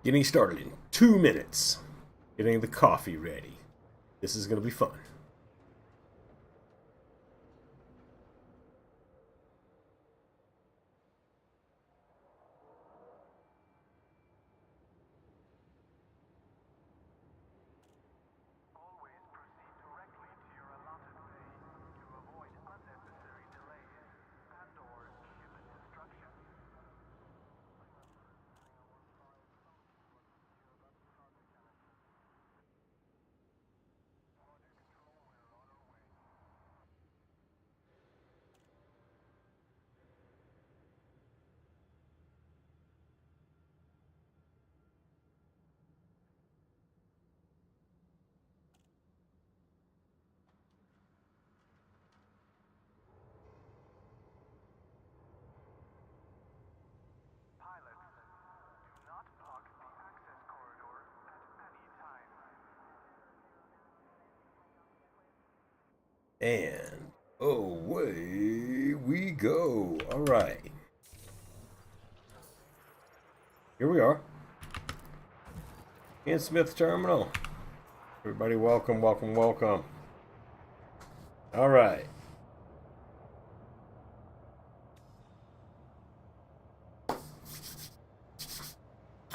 Getting started in 2 minutes. Getting the coffee ready. This is going to be fun. And away we go. All right. Here we are. In Smith Terminal. Everybody welcome, welcome, welcome. All right.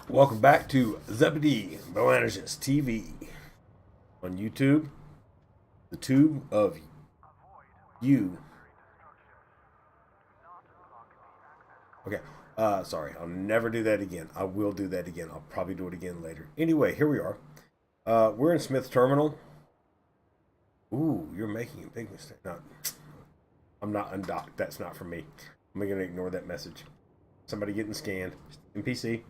Welcome back to Zebedee Boanerges TV on YouTube. The tube of you. Okay. Sorry. I'll never do that again. I will do that again. I'll probably do it again later. Anyway, here we are. We're in Smith Terminal. Ooh, you're making a big mistake. No, I'm not undocked. That's not for me. I'm going to ignore that message. Somebody getting scanned. NPC.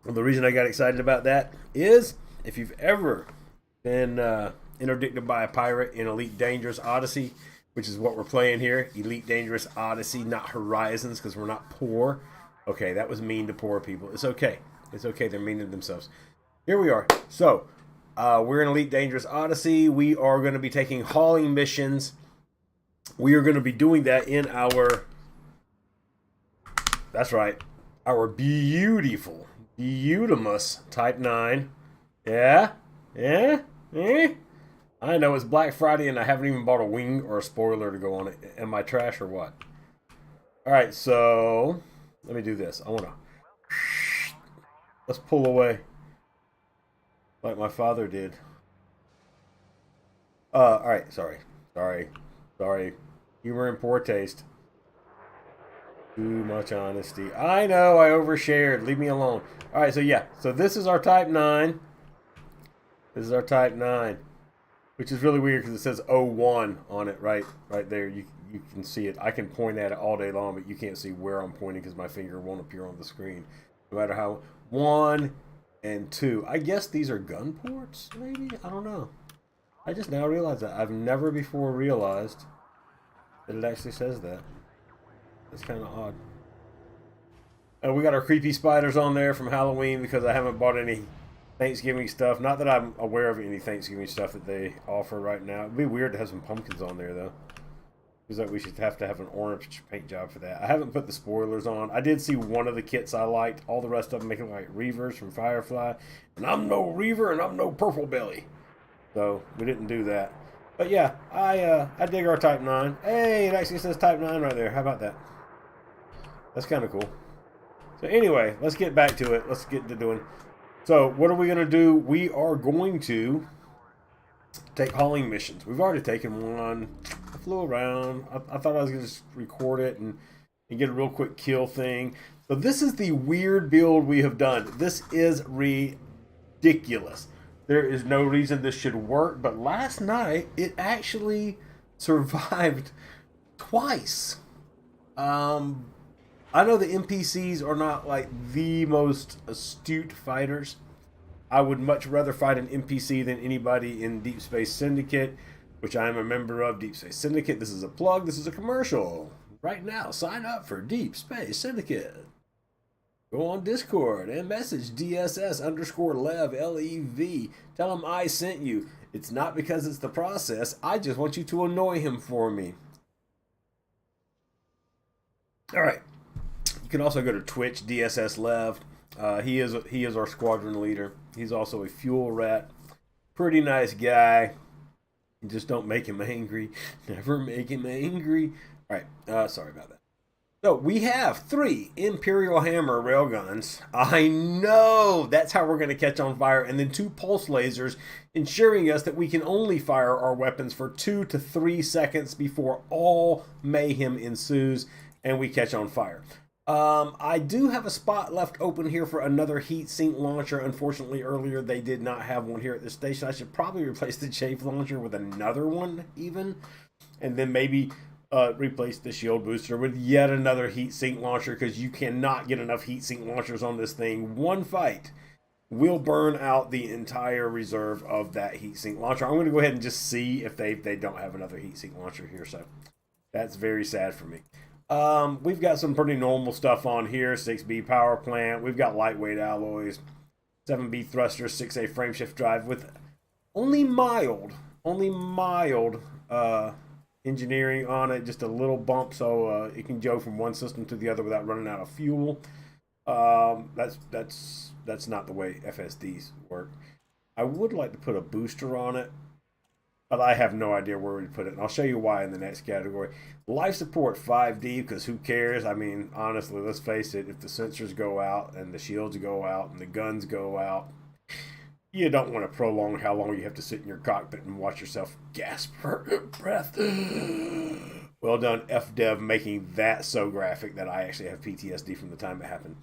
Well, the reason I got excited about that is if you've ever been interdicted by a pirate in Elite Dangerous Odyssey, which is what we're playing here, Elite Dangerous Odyssey, not Horizons, because we're not poor. Okay, that was mean to poor people. It's okay. It's okay. They're mean to themselves. Here we are. So, we're in Elite Dangerous Odyssey. We are going to be taking hauling missions. We are going to be doing that in our, that's right, our beautiful Type 9. Yeah? I know it's Black Friday and I haven't even bought a wing or a spoiler to go on it. Am I trash or what? Alright, so let me do this. Let's pull away. Like my father did. Alright, sorry. Humor and poor taste. Too much honesty. I know, I overshared. Leave me alone. Alright, so yeah. So this is our Type 9. This is our Type 9. Which is really weird because it says 01 on it right there. You can see it. I can point at it all day long, but you can't see where I'm pointing because my finger won't appear on the screen. No matter how. 1 and 2. I guess these are gun ports, maybe? I don't know. I just now realized that. I've never before realized that it actually says that. It's kind of odd. And we got our creepy spiders on there from Halloween because I haven't bought any Thanksgiving stuff. Not that I'm aware of any Thanksgiving stuff that they offer right now. It'd be weird to have some pumpkins on there, though. Seems like we should have to have an orange paint job for that. I haven't put the spoilers on. I did see one of the kits I liked. All the rest of them making like Reavers from Firefly. And I'm no Reaver and I'm no Purple Belly. So, we didn't do that. But yeah, I dig our Type 9. Hey, it actually says Type 9 right there. How about that? That's kind of cool. So anyway, let's get back to it. Let's get to doing. So what are we going to do? We are going to take hauling missions. We've already taken one. I flew around. I thought I was going to just record it and get a real quick kill thing. So this is the weird build we have done. This is ridiculous. There is no reason this should work, but last night it actually survived twice. I know the NPCs are not like the most astute fighters. I would much rather fight an NPC than anybody in Deep Space Syndicate, which I am a member of Deep Space Syndicate. This is a plug. This is a commercial. Right now, sign up for Deep Space Syndicate. Go on Discord and message DSS_Lev, L-E-V. Tell him I sent you. It's not because it's the process. I just want you to annoy him for me. All right. You can also go to Twitch, DSS Lev. He is our squadron leader. He's also a fuel rat. Pretty nice guy. Just don't make him angry. Never make him angry. All right. Sorry about that. So we have 3 Imperial Hammer railguns. I know that's how we're going to catch on fire. And then 2 pulse lasers, ensuring us that we can only fire our weapons for 2 to 3 seconds before all mayhem ensues and we catch on fire. I do have a spot left open here for another heat sink launcher. Unfortunately, earlier they did not have one here at the station. I should probably replace the chafe launcher with another one even. And then maybe replace the shield booster with yet another heat sink launcher, because you cannot get enough heat sink launchers on this thing. One fight will burn out the entire reserve of that heat sink launcher. I'm going to go ahead and just see if they don't have another heat sink launcher here. So that's very sad for me. We've got some pretty normal stuff on here. 6B power plant. We've got lightweight alloys, 7B thruster, 6A frameshift drive with only mild engineering on it, just a little bump so it can go from one system to the other without running out of fuel. That's not the way FSDs work. I would like to put a booster on it, but I have no idea where we put it, and I'll show you why in the next category. Life support 5D, because who cares? I mean, honestly, let's face it, if the sensors go out and the shields go out and the guns go out, you don't want to prolong how long you have to sit in your cockpit and watch yourself gasp for breath. Well done, FDev, making that so graphic that I actually have PTSD from the time it happened.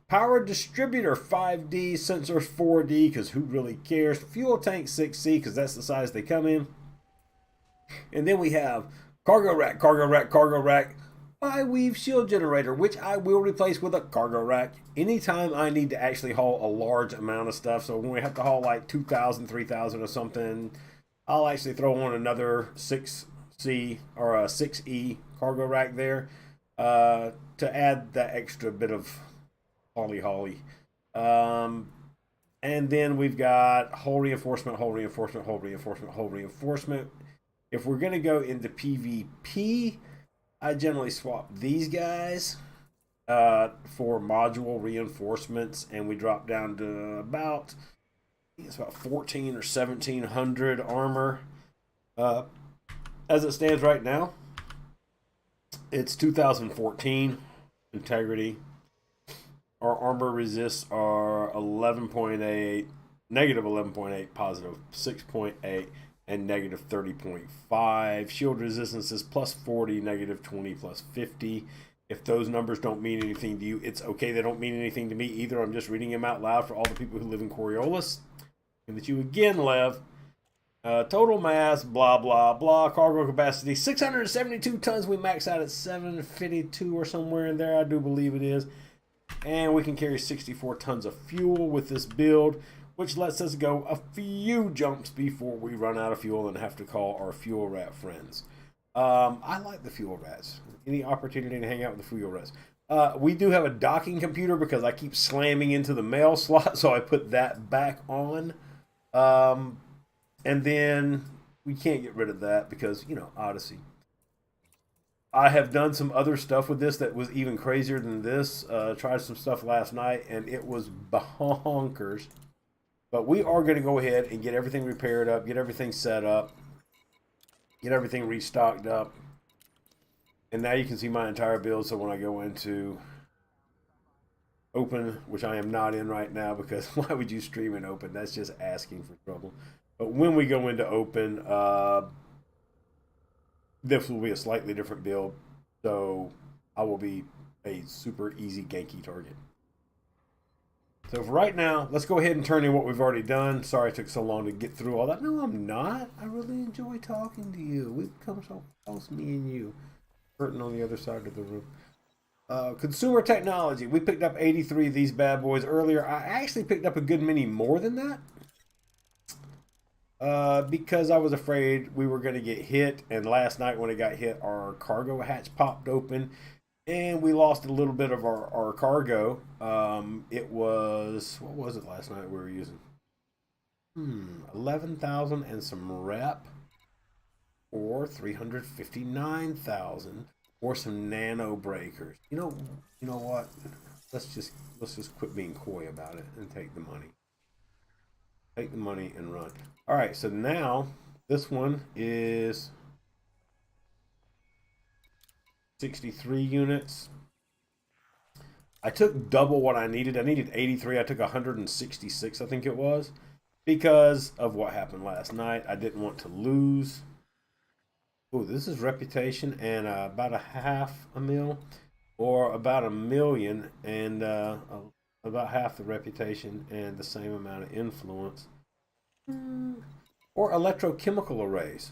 Power distributor 5D, sensors 4D, because who really cares? Fuel tank 6C, because that's the size they come in. And then we have cargo rack, 5-weave shield generator, which I will replace with a cargo rack anytime I need to actually haul a large amount of stuff. So when we have to haul like 2,000, 3,000 or something, I'll actually throw on another 6C or a 6E cargo rack there to add that extra bit of holly. And then we've got hull reinforcement. If we're going to go into PvP, I generally swap these guys for module reinforcements, and we drop down to about, I think it's about 14 or 1700 armor. As it stands right now, it's 2014 integrity. Our armor resists are 11.8, negative 11.8, positive 6.8, and negative 30.5. Shield resistance is plus 40, negative 20, plus 50. If those numbers don't mean anything to you, it's okay. They don't mean anything to me either. I'm just reading them out loud for all the people who live in Coriolis. And that you again, Lev. Total mass, blah, blah, blah. Cargo capacity, 672 tons. We max out at 752 or somewhere in there. I do believe it is. And we can carry 64 tons of fuel with this build, which lets us go a few jumps before we run out of fuel and have to call our fuel rat friends. I like the fuel rats. Any opportunity to hang out with the fuel rats. We do have a docking computer because I keep slamming into the mail slot, so I put that back on. And then we can't get rid of that because, you know, Odyssey. I have done some other stuff with this that was even crazier than this. Tried some stuff last night, and it was bonkers. But we are going to go ahead and get everything repaired up, get everything set up, get everything restocked up. And now you can see my entire build. So when I go into open, which I am not in right now, because why would you stream in open? That's just asking for trouble. But when we go into open, this will be a slightly different build. So I will be a super easy ganky target. So for right now, let's go ahead and turn in what we've already done. Sorry it took so long to get through all that. No, I'm not. I really enjoy talking to you. We've come so close, me and you. Curtain on the other side of the room. Consumer technology. We picked up 83 of these bad boys earlier. I actually picked up a good many more than that. Because I was afraid we were going to get hit. And last night when it got hit, our cargo hatch popped open. And we lost a little bit of our cargo. It was, what was it last night we were using? 11,000 and some rep. Or 359,000. or some nano breakers. You know what? Let's just quit being coy about it and take the money. Take the money and run. All right, so now this one is 63 units. I took double what I needed. I needed 83. I took 166, I think it was, because of what happened last night. I didn't want to lose. Oh, this is reputation and about a half a mil, or about a million and about half the reputation and the same amount of influence. Or electrochemical arrays.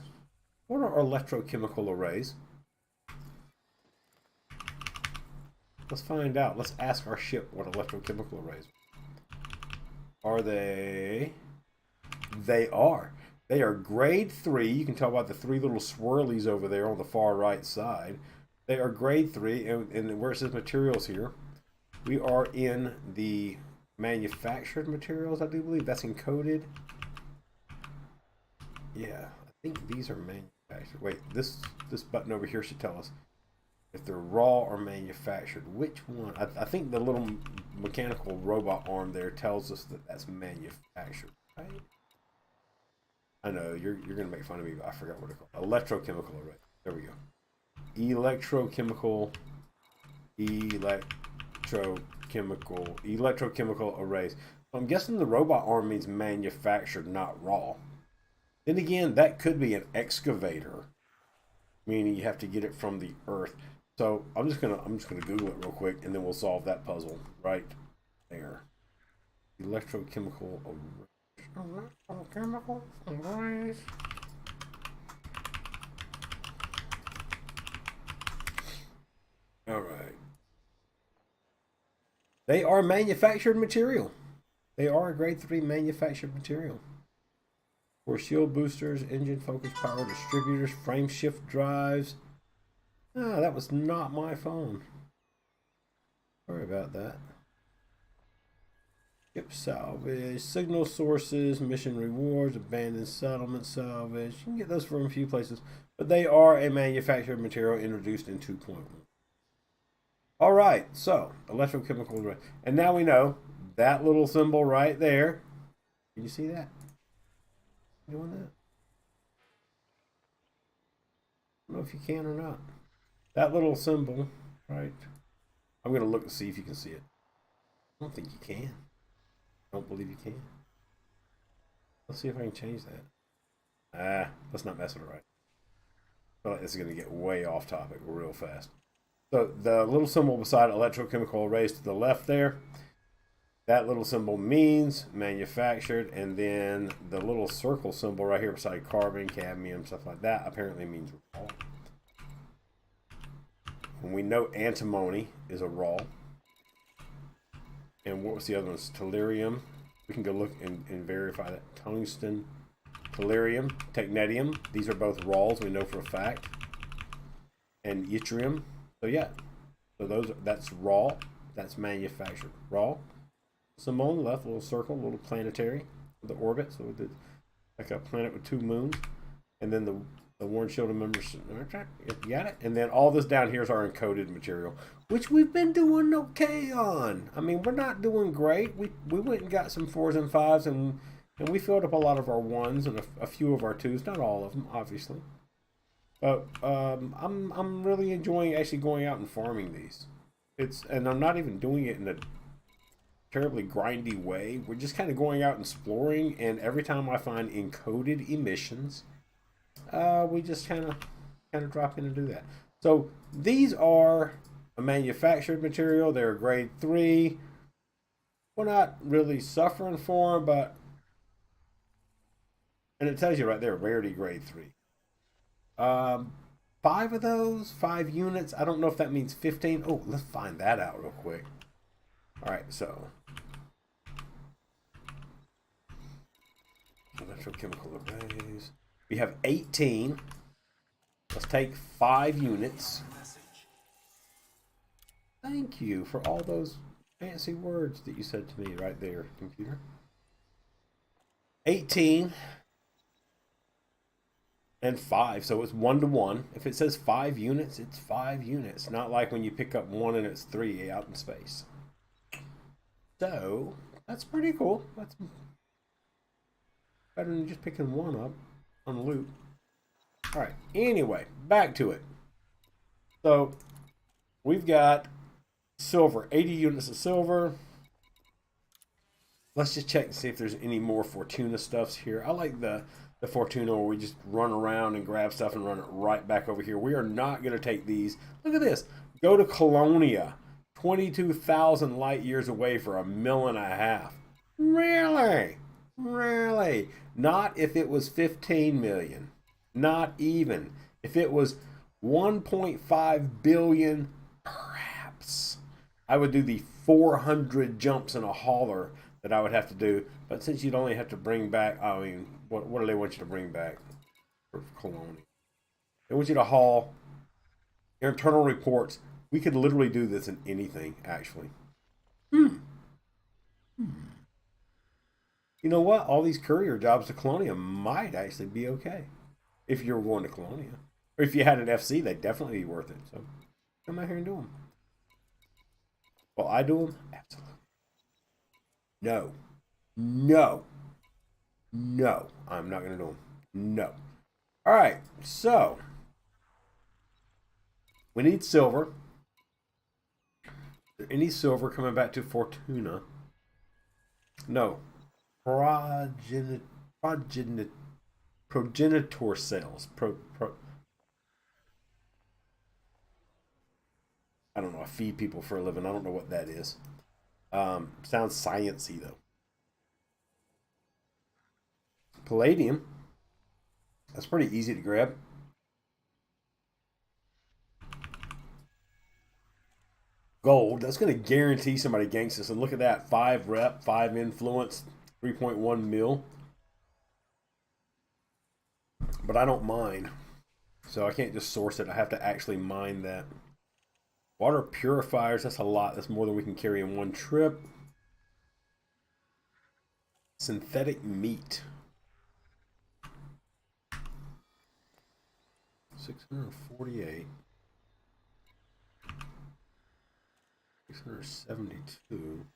What are electrochemical arrays? Let's find out. Let's ask our ship what electrochemical arrays are. They? They are. They are grade 3. You can tell by the 3 little swirlies over there on the far right side. They are grade 3, and where it says materials here, we are in the manufactured materials, I do believe. That's encoded. Yeah, I think these are manufactured. Wait, this button over here should tell us if they're raw or manufactured. Which one? I think the little mechanical robot arm there tells us that that's manufactured, right? I know you're gonna make fun of me, but I forgot what it's called. Electrochemical array. There we go. Electrochemical arrays. So I'm guessing the robot arm means manufactured, not raw. Then again, that could be an excavator, meaning you have to get it from the earth. So I'm just gonna Google it real quick, and then we'll solve that puzzle right there. Electrochemical arrays. All right. They are manufactured material. They are a grade 3 manufactured material. For shield boosters, engine focus power distributors, frame shift drives. Ah, that was not my phone. Sorry about that. Ship salvage, signal sources, mission rewards, abandoned settlement salvage. You can get those from a few places, but they are a manufactured material introduced in 2.1. All right, so electrochemical, and now we know that little symbol right there. Can you see that? Doing that? I don't know if you can or not. That little symbol, right? I'm going to look to see if you can see it. I don't think you can. I don't believe you can. Let's see if I can change that. Let's not mess with it right. I feel like this is going to get way off topic real fast. So the little symbol beside electrochemical arrays to the left there, that little symbol means manufactured, and then the little circle symbol right here beside carbon, cadmium, stuff like that apparently means raw. And we know antimony is a raw. And what was the other one? Tellurium. We can go look and verify that. Tungsten, tellurium, technetium. These are both raws, we know for a fact. And yttrium. So yeah. So that's raw. That's manufactured. Raw. Symbol on the left, a little circle, a little planetary with the orbit. So we did like a planet with 2 moons. And then the Warren Shielded members, you got it? And then all this down here is our encoded material, which we've been doing okay on. I mean, we're not doing great. We went and got some 4s and 5s, and we filled up a lot of our 1s and a few of our 2s, not all of them, obviously. But I'm really enjoying actually going out and farming these. And I'm not even doing it in a terribly grindy way. We're just kind of going out and exploring, and every time I find encoded emissions, we just kind of drop in and do that. So these are a manufactured material. They're grade 3. We're not really suffering for them, but, and it tells you right there, rarity grade 3. 5 of those, 5 units. I don't know if that means 15. Oh, let's find that out real quick. All right, so electrochemical arrays. We have 18. Let's take 5 units. Thank you for all those fancy words that you said to me right there, computer. 18. and 5, so it's 1 to 1. If it says 5 units, it's 5 units. Not like when you pick up 1 and it's 3 out in space. So that's pretty cool. That's better than just picking 1 up on loot. All right. Anyway, back to it. So we've got silver, 80 units of silver. Let's just check and see if there's any more Fortuna stuffs here. I like the Fortuna where we just run around and grab stuff and run it right back over here. We are not going to take these. Look at this. Go to Colonia. 22,000 light years away for $1.5 million. Really? Really? Not if it was 15 million. Not even. If it was 1.5 billion, perhaps. I would do the 400 jumps in a hauler that I would have to do. But since you'd only have to bring back, I mean, what do they want you to bring back for Colonia? They want you to haul your internal reports. We could literally do this in anything, actually. You know what? All these courier jobs to Colonia might actually be okay. If you're going to Colonia. Or if you had an FC, they'd definitely be worth it. So come out here and do them. Well, I do them? Absolutely. No. No. No. I'm not going to do them. No. All right. So we need silver. Is there any silver coming back to Fortuna? No. Progenitor cells. I don't know. I feed people for a living. I don't know what that is. Sounds sciencey though. Palladium. That's pretty easy to grab. Gold. That's going to guarantee somebody ganks us. And look at that. 5 rep, 5 influence, 3.1 mil. But I don't mine. So I can't just source it. I have to actually mine that. Water purifiers. That's a lot. That's more than we can carry in one trip. Synthetic meat. 648. 672.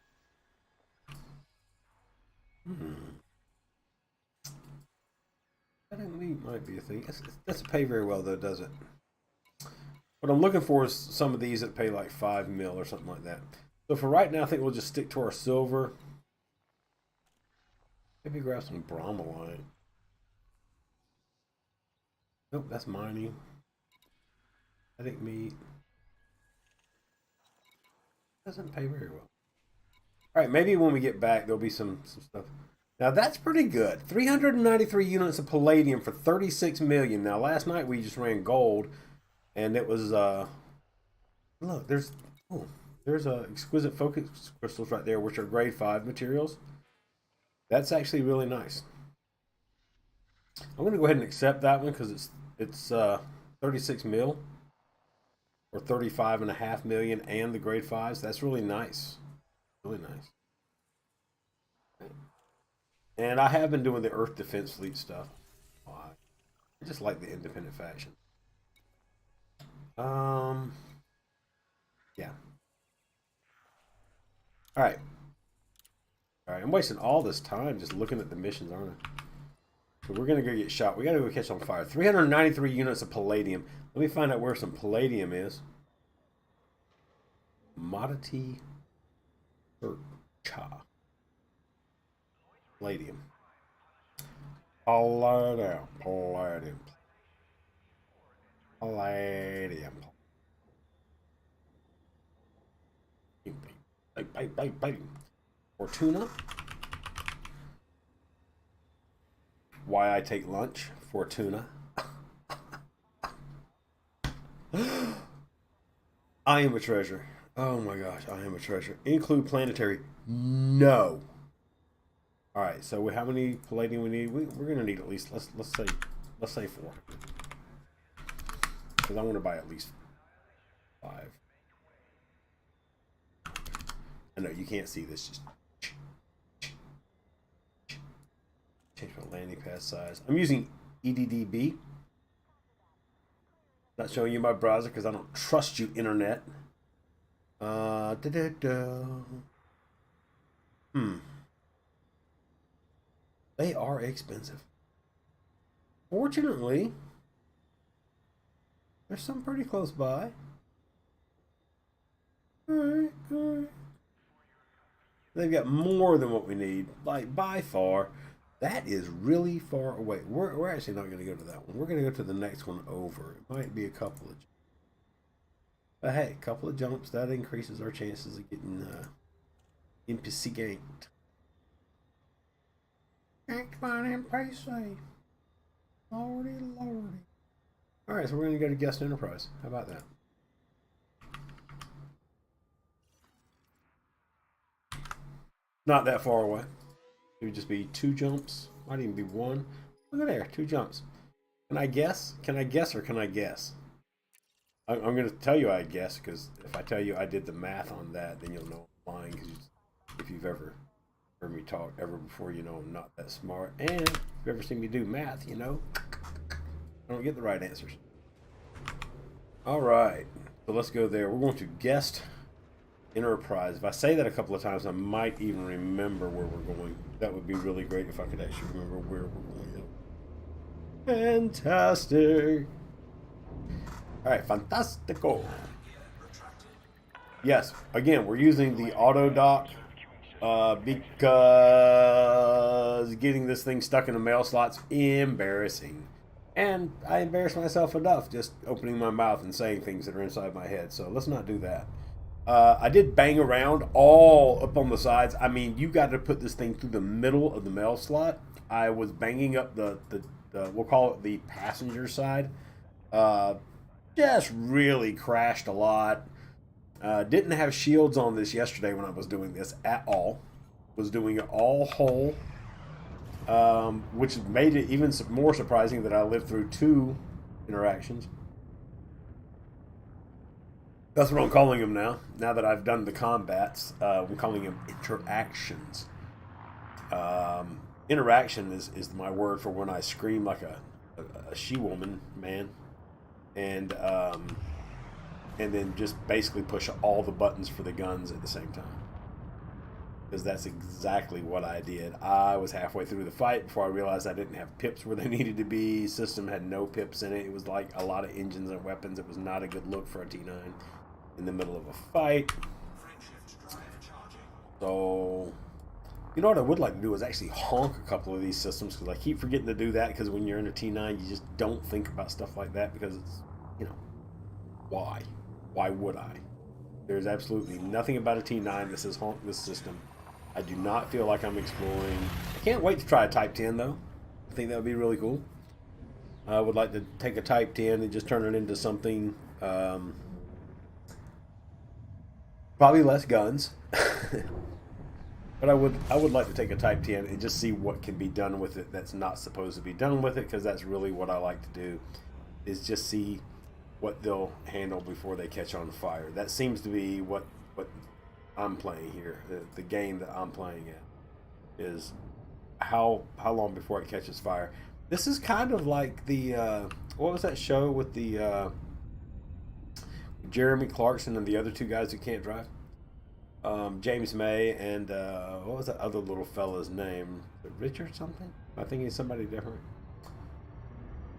Synthetic meat might be a thing. It doesn't pay very well though, does it? What I'm looking for is some of these that pay like 5 mil or something like that. So for right now, I think we'll just stick to our silver. Maybe grab some bromelite. Nope, that's mining. Synthetic meat. Doesn't pay very well. All right, maybe when we get back, there'll be some stuff. Now that's pretty good. 393 units of palladium for 36 million. Now last night we just ran gold, and it was look, there's exquisite focus crystals right there, which are grade 5 materials. That's actually really nice. I'm gonna go ahead and accept that one because it's 36 mil or 35.5 million and the grade 5s. That's really nice. Really nice. And I have been doing the Earth Defense Fleet stuff. I just like the independent faction. Yeah. All right. All right. I'm wasting all this time just looking at the missions, aren't I? So we're gonna go get shot. We gotta go catch on fire. 393 units of palladium. Let me find out where some palladium is. Commodity Cha. Palladium. Palladium. Palladium. Palladium. Bite. Fortuna. Why I take lunch. Fortuna. I am a treasure. Oh my gosh, I am a treasure. Include planetary. No. All right, so how many palladium we need? We're gonna need at least let's say 4. Because I want to buy at least 5. I know you can't see this. Just change my landing pad size. I'm using EDDB Not showing you my browser because I don't trust you, internet. They are expensive. Fortunately, there's some pretty close by. Alright, alright. They've got more than what we need, like by far. That is really far away. We're actually not going to go to that one. We're going to go to the next one over. It might be a couple of, but hey, a couple of jumps, that increases our chances of getting NPC ganked. Ganked by an NPC. Lordy, lordy. Alright, so we're going to go to Guest Enterprise. How about that? Not that far away. It would just be 2 jumps. Might even be 1. Look at there, 2 jumps. Can I guess? Can I guess or can I guess? I'm going to tell you I guess, because if I tell you I did the math on that, then you'll know I'm lying. Because if you've ever heard me talk ever before, you know I'm not that smart. And if you've ever seen me do math, you know I don't get the right answers. Alright, so let's go there. We're going to Guest Enterprise. If I say that a couple of times, I might even remember where we're going. That would be really great if I could actually remember where we're going. Fantastic. Alright, fantastico. Yes, again, we're using the auto dock because getting this thing stuck in the mail slot's embarrassing. And I embarrass myself enough just opening my mouth and saying things that are inside my head. So let's not do that. I did bang around all up on the sides. I mean, you got to put this thing through the middle of the mail slot. I was banging up the we'll call it the passenger side. Just really crashed a lot. Didn't have shields on this yesterday when I was doing this at all. Was doing it all whole. Which made it even more surprising that I lived through 2 interactions. That's what I'm calling them now. Now that I've done the combats, I'm calling them interactions. Interaction is my word for when I scream like a she-woman, man. And then just basically push all the buttons for the guns at the same time. Because that's exactly what I did. I was halfway through the fight before I realized I didn't have pips where they needed to be. System had no pips in it. It was like a lot of engines and weapons. It was not a good look for a T9 in the middle of a fight. So, you know what I would like to do is actually honk a couple of these systems, because I keep forgetting to do that, because when you're in a T9, you just don't think about stuff like that, because it's, you know, why? Why would I? There's absolutely nothing about a T9 that says honk this system. I do not feel like I'm exploring. I can't wait to try a Type 10, though. I think that would be really cool. I would like to take a Type 10 and just turn it into something, probably less guns. But I would like to take a Type 10 and just see what can be done with it that's not supposed to be done with it, because that's really what I like to do, is just see what they'll handle before they catch on fire. That seems to be what I'm playing here. The game that I'm playing at is how long before it catches fire. This is kind of like the what was that show with the Jeremy Clarkson and the other 2 guys who can't drive? James May and what was that other little fella's name? Richard something? I think he's somebody different.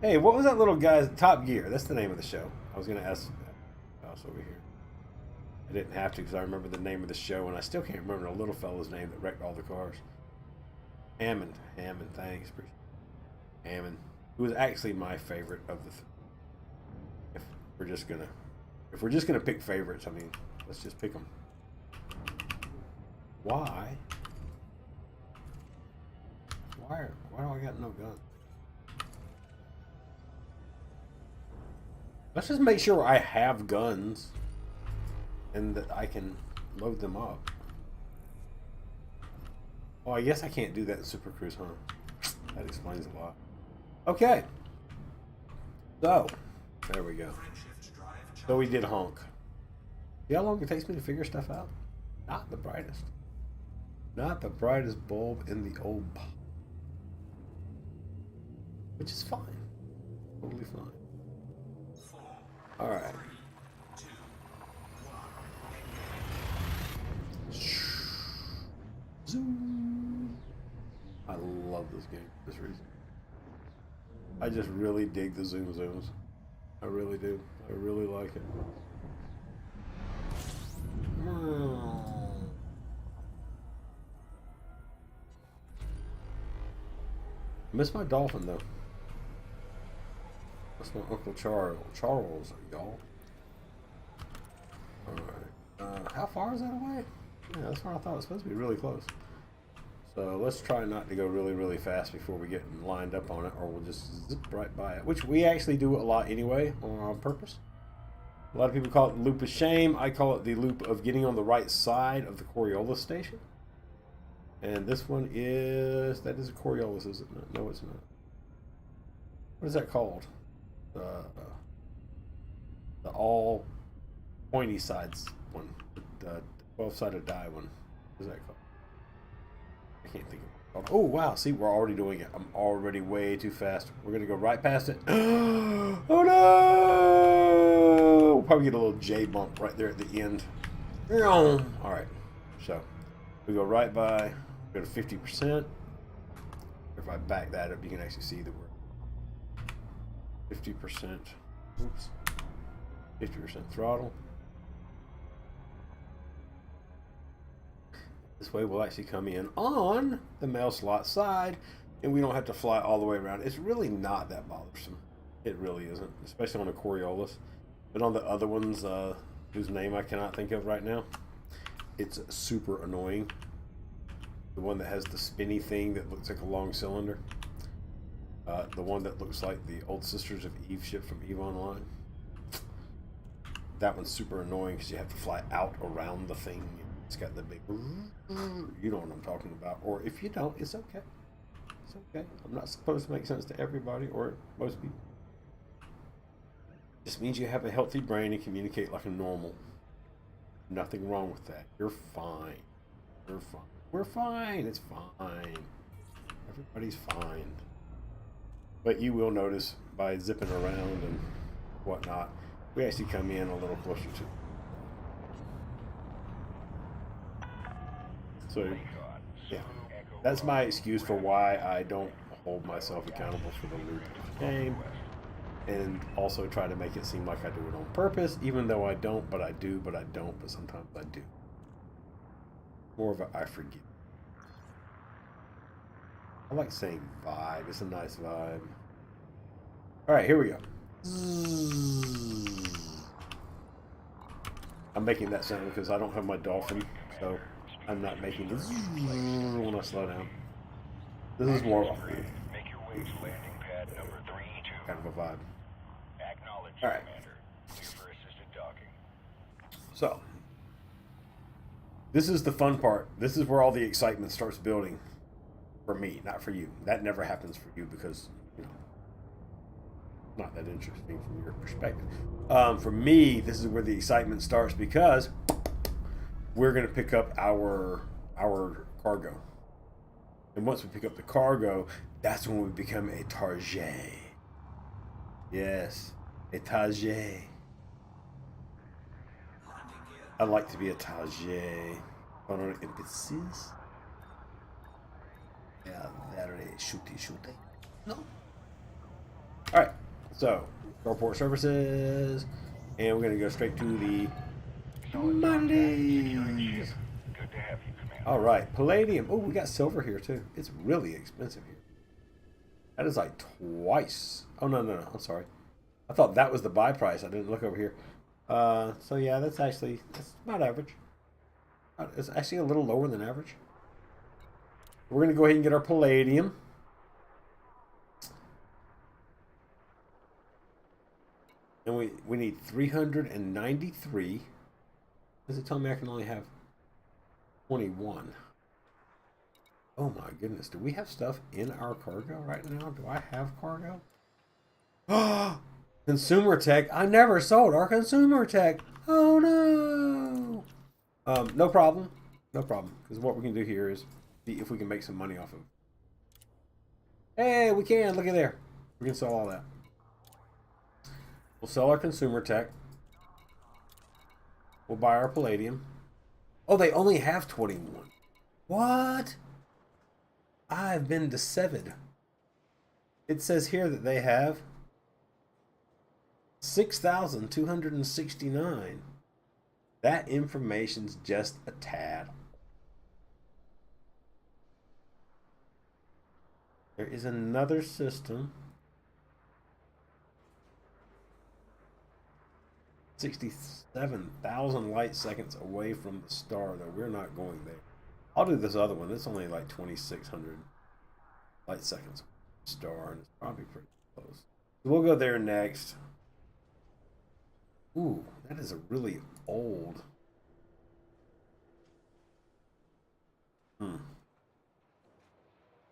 Hey, what was that little guy's Top Gear? That's the name of the show. I was gonna ask else over here. I didn't have to because I remember the name of the show, and I still can't remember the little fella's name that wrecked all the cars. Hammond, thanks. Hammond, who was actually my favorite of the 3. If we're just gonna pick favorites, I mean, let's just pick them. Why do I got no gun? Let's just make sure I have guns and that I can load them up. Oh, I guess I can't do that in Super Cruise, huh? That explains a lot. Okay. So, there we go. So we did honk. See how long it takes me to figure stuff out? Not the brightest. Not the brightest bulb in the old bulb. Which is fine. Totally fine. All right. Zoom. I love this game for this reason. I just really dig the zoom zooms. I really do. I really like it. Miss my dolphin though. That's my Uncle Charles, y'all. Alright. How far is that away? Yeah, that's where I thought it was supposed to be really close. So let's try not to go really, really fast before we get lined up on it, or we'll just zip right by it, which we actually do a lot anyway, on purpose. A lot of people call it the loop of shame. I call it the loop of getting on the right side of the Coriolis station. And this one is, that is a Coriolis, is it not? No, it's not. What is that called? The all pointy sides one. The 12-sided die one. What is that called? I can't think of it. Oh, wow. See, we're already doing it. I'm already way too fast. We're going to go right past it. Oh, no! We'll probably get a little J bump right there at the end. All right. So, we go right by, go to 50%. If I back that up, you can actually see that we're 50%. Oops. 50% throttle. This way we'll actually come in on the mail slot side, and we don't have to fly all the way around. It's really not that bothersome. It really isn't, especially on a Coriolis. But on the other ones, whose name I cannot think of right now, it's super annoying. The one that has the spinny thing that looks like a long cylinder. The one that looks like the old Sisters of Eve ship from EVE Online. That one's super annoying because you have to fly out around the thing. It's got the big, you know what I'm talking about. Or if you don't, it's okay. It's okay. I'm not supposed to make sense to everybody or most people. Just means you have a healthy brain and communicate like a normal. Nothing wrong with that. You're fine. You're fine. We're fine. It's fine. Everybody's fine. But you will notice by zipping around and whatnot, we actually come in a little closer to. So, yeah, that's my excuse for why I don't hold myself accountable for the loop of game, and also try to make it seem like I do it on purpose, even though I don't, but I do, but I don't, but sometimes I do. More of a I forget. I like saying vibe. It's a nice vibe. All right, here we go. I'm making that sound because I don't have my dolphin, so I'm not making this when I slow down. This is more of a kind of a vibe. All right. So this is the fun part. This is where all the excitement starts building for me, not for you. That never happens for you because, you know, not that interesting from your perspective. For me, this is where the excitement starts because we're going to pick up our cargo. And once we pick up the cargo, that's when we become a target. Yes, a target. I'd like to be a target. On an emphasis. Yeah, very shooty. No. Alright, so airport services, and we're gonna go straight to the Mondays. Alright, palladium. Oh, we got silver here too. It's really expensive here. That is like twice. Oh no, I'm sorry. I thought that was the buy price. I didn't look over here. So yeah, that's about average. It's actually a little lower than average. We're going to go ahead and get our palladium. And we need 393. Does it tell me I can only have 21? Oh my goodness. Do we have stuff in our cargo right now? Do I have cargo? Oh, consumer tech. I never sold our consumer tech. Oh no. No problem. No problem. Because what we can do here is see if we can make some money off of it. Hey, we can. Look at there. We can sell all that. We'll sell our consumer tech. We'll buy our palladium. Oh, they only have 21. What? I've been deceived. It says here that they have 6,269. That information's just a tad. There is another system. 67,000 light seconds away from the star, though. We're not going there. I'll do this other one. It's only like 2,600 light seconds from the star, and it's probably pretty close. So we'll go there next. Ooh, that is a really old. We're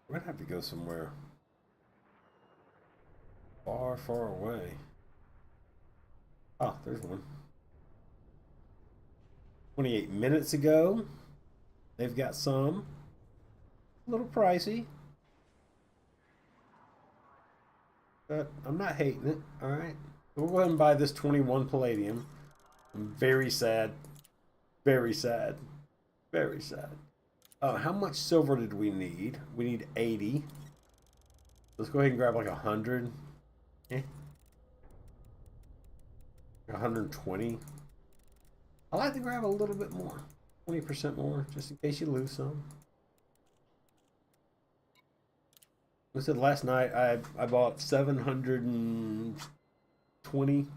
gonna have to go somewhere far, far away. Oh, there's one. 28 minutes ago. They've got some. A little pricey. But I'm not hating it. Alright. We'll go ahead and buy this 21 palladium. I'm very sad. Very sad. Very sad. How much silver did we need? We need 80. Let's go ahead and grab like 100. 120. I like to grab a little bit more. 20% more, just in case you lose some. I said last night I bought 720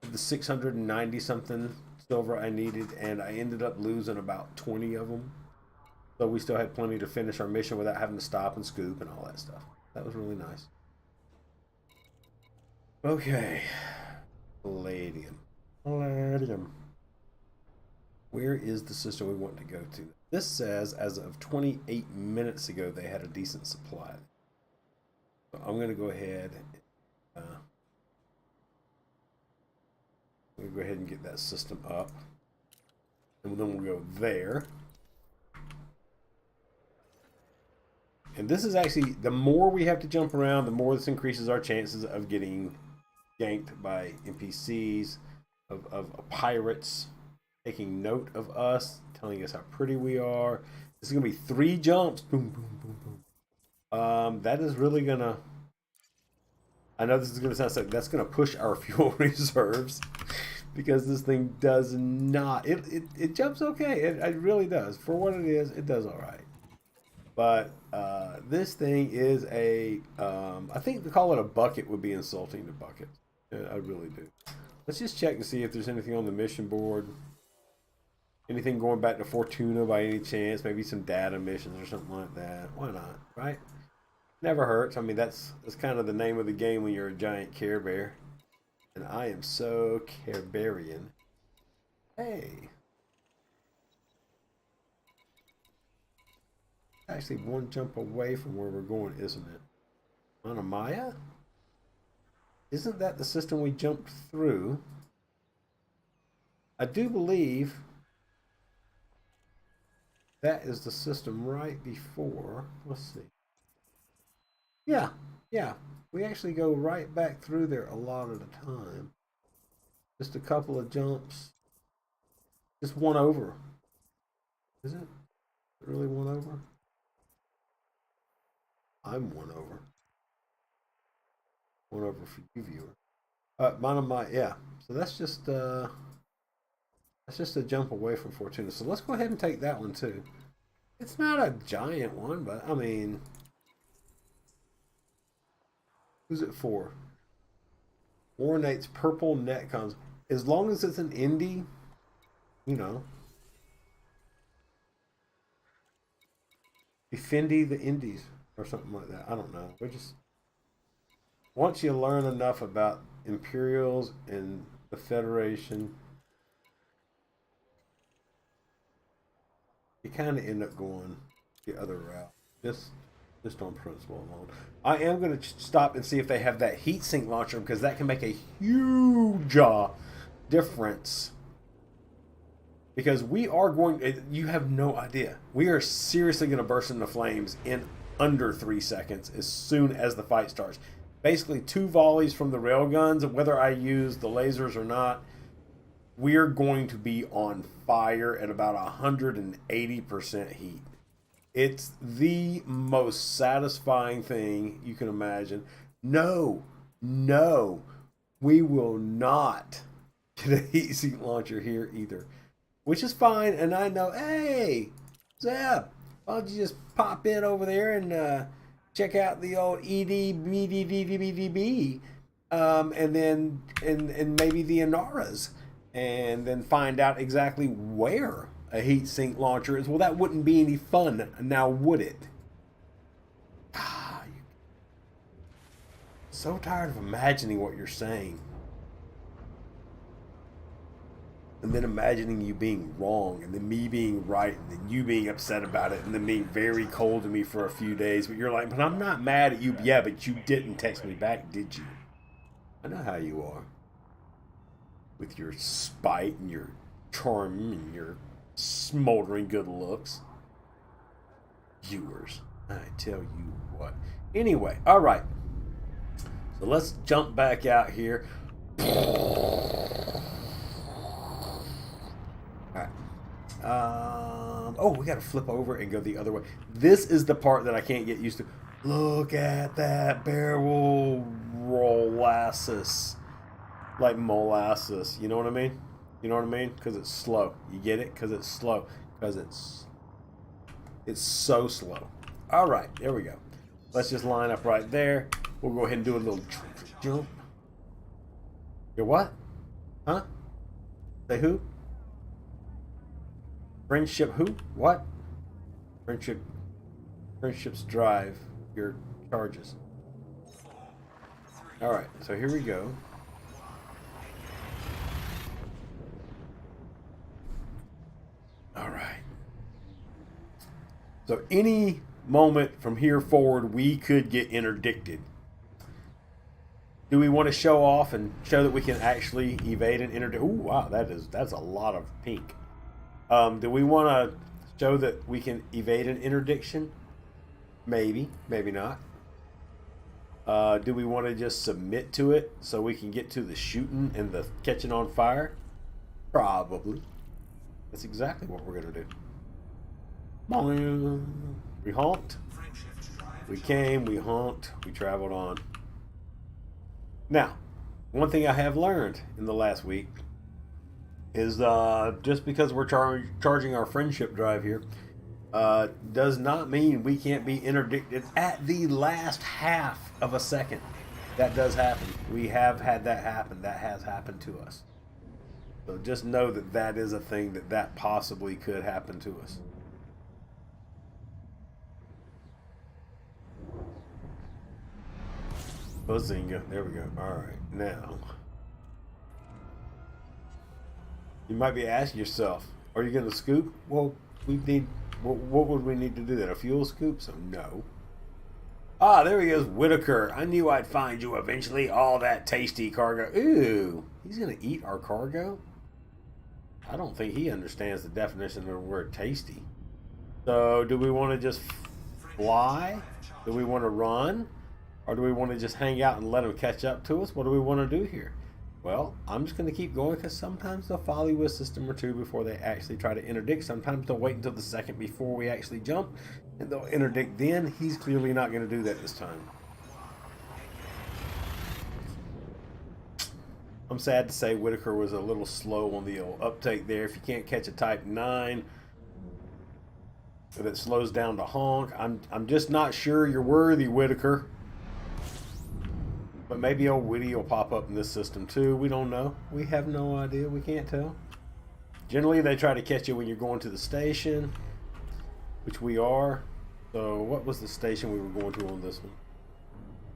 of the 690 something silver I needed, and I ended up losing about 20 of them. So we still had plenty to finish our mission without having to stop and scoop and all that stuff. That was really nice. Okay. Palladium. Palladium. Where is the system we want to go to? This says as of 28 minutes ago they had a decent supply. So I'm going to go ahead and get that system up. And then we'll go there. And this is actually, the more we have to jump around, the more this increases our chances of getting ganked by NPCs, of pirates taking note of us, telling us how pretty we are. This is going to be 3 jumps. Boom, boom, boom, boom. That is really going to, I know this is going to sound like that's going to push our fuel reserves because this thing does not, it jumps okay. It really does. For what it is, it does all right. But this thing is a, I think to call it a bucket would be insulting to buckets. I really do. Let's just check and see if there's anything on the mission board. Anything going back to Fortuna by any chance? Maybe some data missions or something like that. Why not, right? Never hurts. I mean, that's kind of the name of the game when you're a giant Care Bear. And I am so Care Bearian. Hey. Actually one jump away from where we're going, isn't it? Manamaya? Isn't that the system we jumped through? I do believe that is the system right before. Let's see. Yeah. We actually go right back through there a lot of the time. Just a couple of jumps. Just one over. Is it? Really one over? I'm one over. One over for you, viewer. Yeah. So that's just a jump away from Fortuna. So let's go ahead and take that one too. It's not a giant one, but I mean, who's it for? Ornate's purple netcons. As long as it's an indie, you know. Defendi the Indies or something like that. I don't know. We're just, once you learn enough about Imperials and the Federation, you kind of end up going the other route. Just on principle alone. I am going to stop and see if they have that heat sink launcher, because that can make a huge difference. Because we are going, you have no idea. We are seriously going to burst into flames in under 3 seconds as soon as the fight starts. basically 2 volleys from the railguns, whether I use the lasers or not, we're going to be on fire at about 180% heat. It's the most satisfying thing you can imagine. No, no, we will not get a heat sink launcher here either, which is fine. And I know, hey, Zeb, why don't you just pop in over there and check out the old EDBDDBDB, and then and maybe the Inaras, and then find out exactly where a heat sink launcher is. Well, that wouldn't be any fun, now would it? Ah, so tired of imagining what you're saying. And then imagining you being wrong, and then me being right, and then you being upset about it, and then being very cold to me for a few days. But you're like, but I'm not mad at you. Yeah, but you didn't text me back, did you? I know how you are. With your spite and your charm and your smoldering good looks. Viewers, I tell you what. Anyway, all right. So let's jump back out here. Oh, we got to flip over and go the other way. This is the part that I can't get used to. Look at that barrel molasses. Like molasses. You know what I mean? You know what I mean? Because it's slow. You get it? Because it's slow. Because it's so slow. All right, there we go. Let's just line up right there. We'll go ahead and do a little jump. Your what? Huh? Say who? Friendship who? What? Friendships drive your charges. Alright, so here we go. Alright. So any moment from here forward, we could get interdicted. Do we want to show off and show that we can actually evade an interdict? Ooh, wow, that's a lot of pink. Do we want to show that we can evade an interdiction? Maybe, maybe not. Do we want to just submit to it so we can get to the shooting and the catching on fire? Probably. That's exactly what we're going to do. We honked. We came, we honked, we traveled on. Now, one thing I have learned in the last week is just because we're charging our friendship drive here does not mean we can't be interdicted at the last half of a second. That does happen. We have had that happen. That has happened to us. So just know that that is a thing that possibly could happen to us. Bazinga. There we go. All right. Now, you might be asking yourself, are you going to scoop? Well, we need, what would we need to do that? A fuel scoop? So no. Ah, there he is, Whitaker. I knew I'd find you eventually. All that tasty cargo. Ooh, he's going to eat our cargo? I don't think he understands the definition of the word tasty. So do we want to just fly? Do we want to run? Or do we want to just hang out and let him catch up to us? What do we want to do here? Well, I'm just going to keep going because sometimes they'll follow you a system or two before they actually try to interdict. Sometimes they'll wait until the second before we actually jump and they'll interdict then. He's clearly not going to do that this time. I'm sad to say Whitaker was a little slow on the old uptake there. If you can't catch a Type 9 that slows down to honk, I'm just not sure you're worthy, Whitaker. But maybe old Whitty will pop up in this system too. We don't know. We have no idea. We can't tell. Generally, they try to catch you when you're going to the station, which we are. So what was the station we were going to on this one?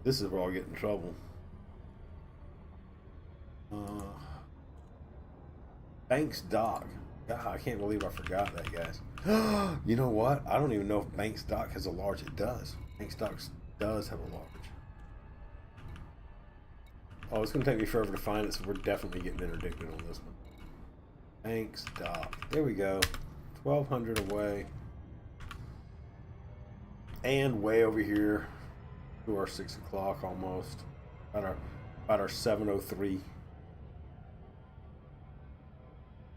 This is where I'll get in trouble. Banks Dock. God, I can't believe I forgot that, guys. You know what? I don't even know if Banks Dock has a large. It does. Banks Dock does have a large. Oh, it's going to take me forever to find it, so we're definitely getting interdicted on this one. Banks Dock. There we go. 1,200 away. And way over here to our 6 o'clock almost. About our 7:03.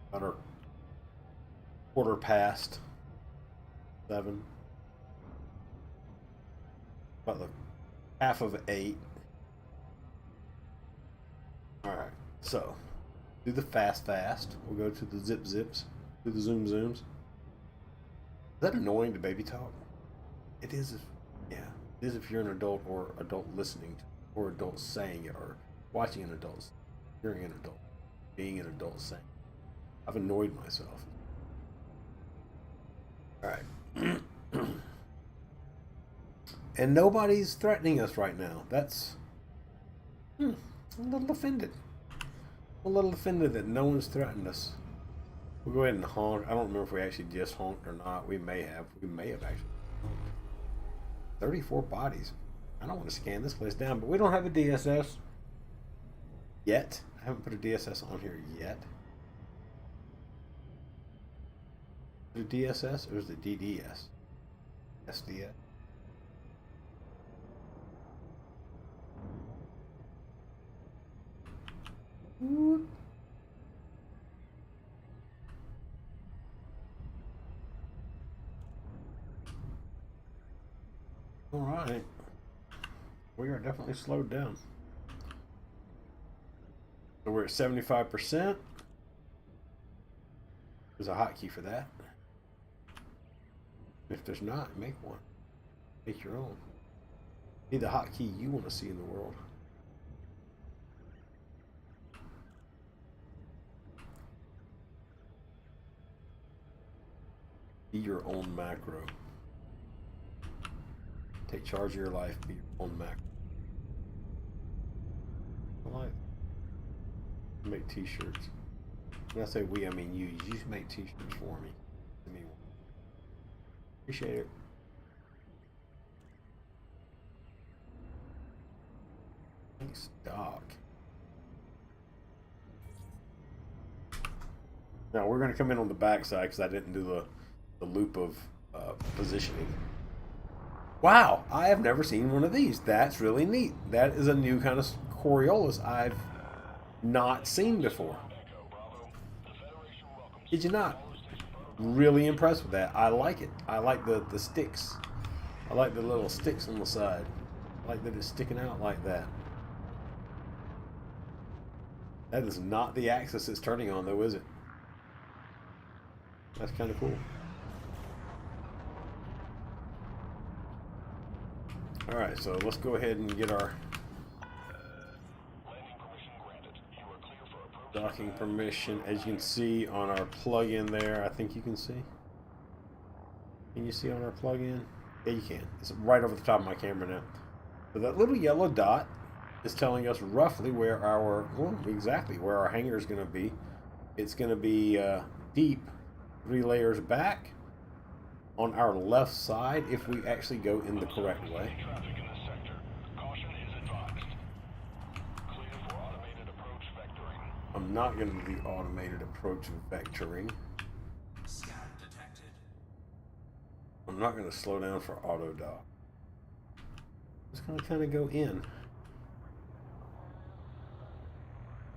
About our quarter past 7. About the half of 8. All right, so do the fast. We'll go to the zips. Do the zooms. Is that annoying to baby talk? It is. Yeah, it is if you're an adult or adult listening to, or adult saying it, or watching an adult, hearing an adult, being an adult saying. I've annoyed myself. All right. And nobody's threatening us right now. That's I'm a little offended. I'm a little offended that no one's threatened us. We'll go ahead and honk. I don't remember if we actually just honked or not. We may have. We may have actually honked. 34 bodies. I don't want to scan this place down, but we don't have a DSS yet. I haven't put a DSS on here yet. The DSS or is it DDS? SDS? Whoop. All right. We are definitely slowed down. So we're at 75%. There's a hotkey for that. If there's not, make one. Make your own. Be the hotkey you want to see in the world. Be your own macro. Take charge of your life. Be your own macro. I like it. Make t-shirts. When I say we, I mean you. You just make t-shirts for me. Give me one. Appreciate it. Thanks, Doc. Now we're going to come in on the back side because I didn't do the loop of positioning. Wow, I have never seen one of these. That's really neat. That is a new kind of Coriolis I've not seen before. Did you not? Really impressed with that. I like it. I like the sticks. I like the little sticks on the side. I like that it's sticking out like that. That is not the axis it's turning on though, is it? That's kind of cool. Alright, so let's go ahead and get our docking permission. As you can see on our plug-in there, I think you can see. Can you see on our plug-in? Yeah, you can. It's right over the top of my camera now. So that little yellow dot is telling us roughly where our, well, exactly where our hangar is going to be. It's going to be deep 3 layers back on our left side if we actually go in the correct way. I'm not going to do the automated approach vectoring. I'm not going to slow down for auto dock. Just going to kind of go in.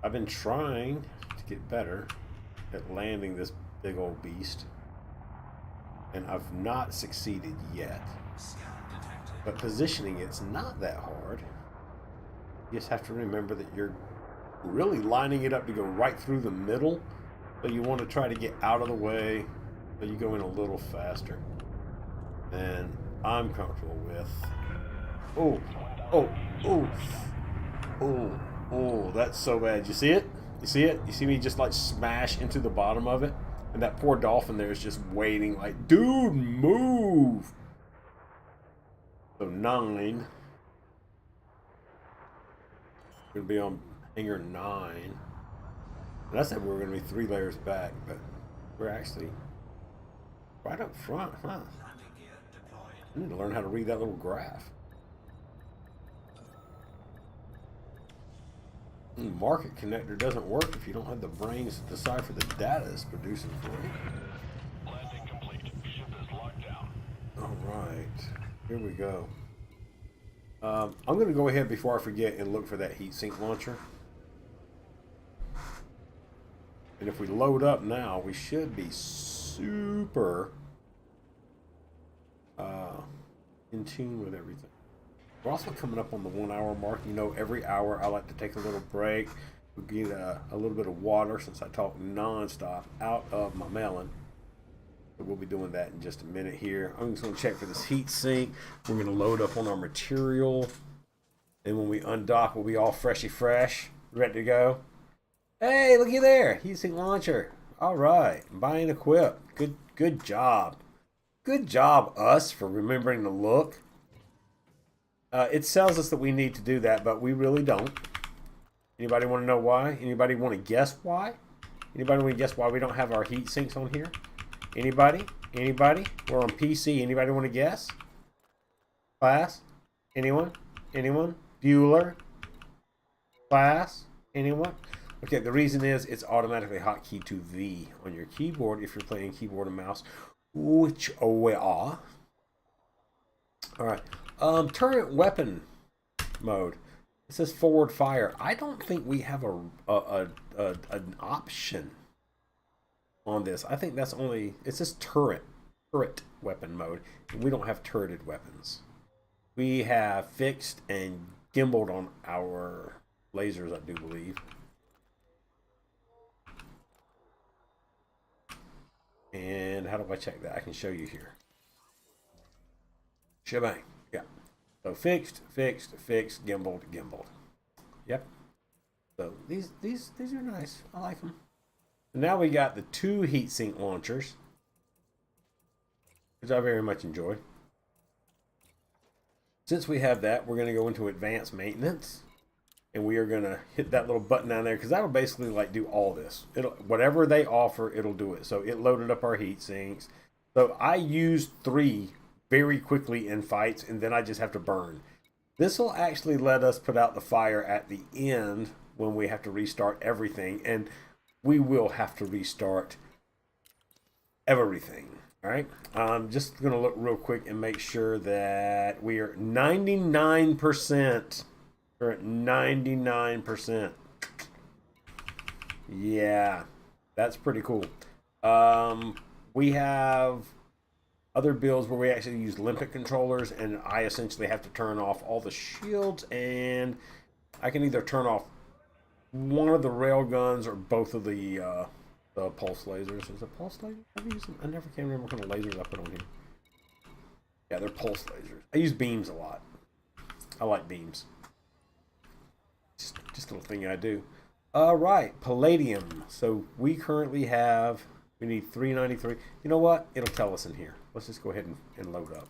I've been trying to get better at landing this big old beast, and I've not succeeded yet. But positioning it's not that hard. You just have to remember that you're really lining it up to go right through the middle, but you want to try to get out of the way so you go in a little faster. And I'm comfortable with. Oh, that's so bad. You see it? You see it? You see me just like smash into the bottom of it? And that poor dolphin there is just waiting like, dude, move! So 9. Gonna be on hangar 9. And I said we were gonna be 3 layers back, but we're actually right up front, huh? I need to learn how to read that little graph. Market connector doesn't work if you don't have the brains to decipher the data it's producing for you. Landing complete. Ship is locked down. All right, here we go. I'm going to go ahead before I forget and look for that heatsink launcher. And if we load up now, we should be super in tune with everything. We're also coming up on the 1 hour mark. You know, every hour I like to take a little break. We get a little bit of water since I talk nonstop out of my melon. So we'll be doing that in just a minute here. I'm just going to check for this heat sink. We're going to load up on our material. And when we undock, we'll be all freshy fresh, ready to go. Hey, looky there. Heat sink launcher. All right. Buy and equip. Good job. Good job, us, for remembering to look. It tells us that we need to do that, but we really don't. Anybody want to know why? Anybody want to guess why? Anybody want to guess why we don't have our heat sinks on here? Anybody? Anybody? We're on PC. Anybody want to guess? Class? Anyone? Anyone? Bueller? Class? Anyone? Okay, the reason is it's automatically hotkey to V on your keyboard if you're playing keyboard and mouse, which we are. All right. Turret weapon mode. It says forward fire. I don't think we have an option on this. I think that's only, it says turret weapon mode. And we don't have turreted weapons. We have fixed and gimbaled on our lasers, I do believe. And how do I check that? I can show you here. Shebang. Yeah. So fixed, gimbaled. Yep. So these are nice. I like them. Now we got the 2 heatsink launchers, which I very much enjoy. Since we have that, we're going to go into advanced maintenance, and we are going to hit that little button down there because that'll basically like do all this. It'll, whatever they offer, it'll do it. So it loaded up our heat sinks. So I used 3 very quickly in fights, and then I just have to burn. This will actually let us put out the fire at the end when we have to restart everything, and we will have to restart everything. All right, I'm just going to look real quick and make sure that we are 99%. We're at 99%. Yeah, that's pretty cool. We have other builds where we actually use limpet controllers, and I essentially have to turn off all the shields, and I can either turn off one of the rail guns or both of the pulse lasers. Is it pulse lasers? I never can remember what kind of lasers I put on here. Yeah, they're pulse lasers. I use beams a lot. I like beams. Just a little thing I do. All right, palladium. So we currently have, we need 393. You know what? It'll tell us in here. Let's just go ahead and load up.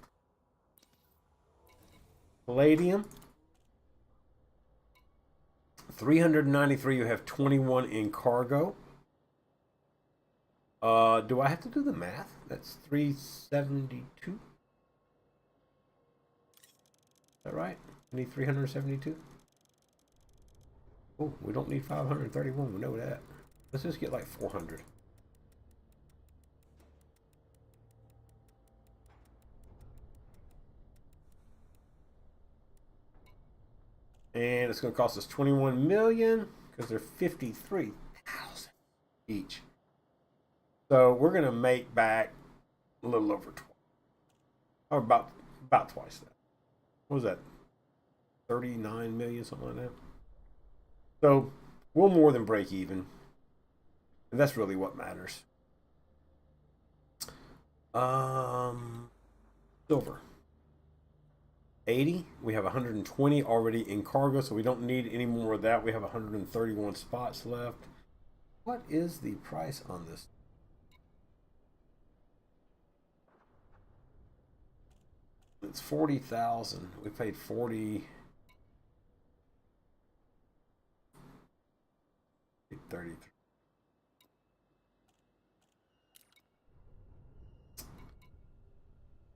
Palladium. 393. You have 21 in cargo. Do I have to do the math? That's 372. Is that right? We need 372. Oh, we don't need 531. We know that. Let's just get like 400. And it's going to cost us 21 million because they're 53,000 each. So we're going to make back a little over 12, or about twice that. What was that? 39 million, something like that. So we'll more than break even, and that's really what matters. Silver. 80. We have 120 already in cargo, so we don't need any more of that. We have 131 spots left. What is the price on this? It's 40,000. We paid 40. 33.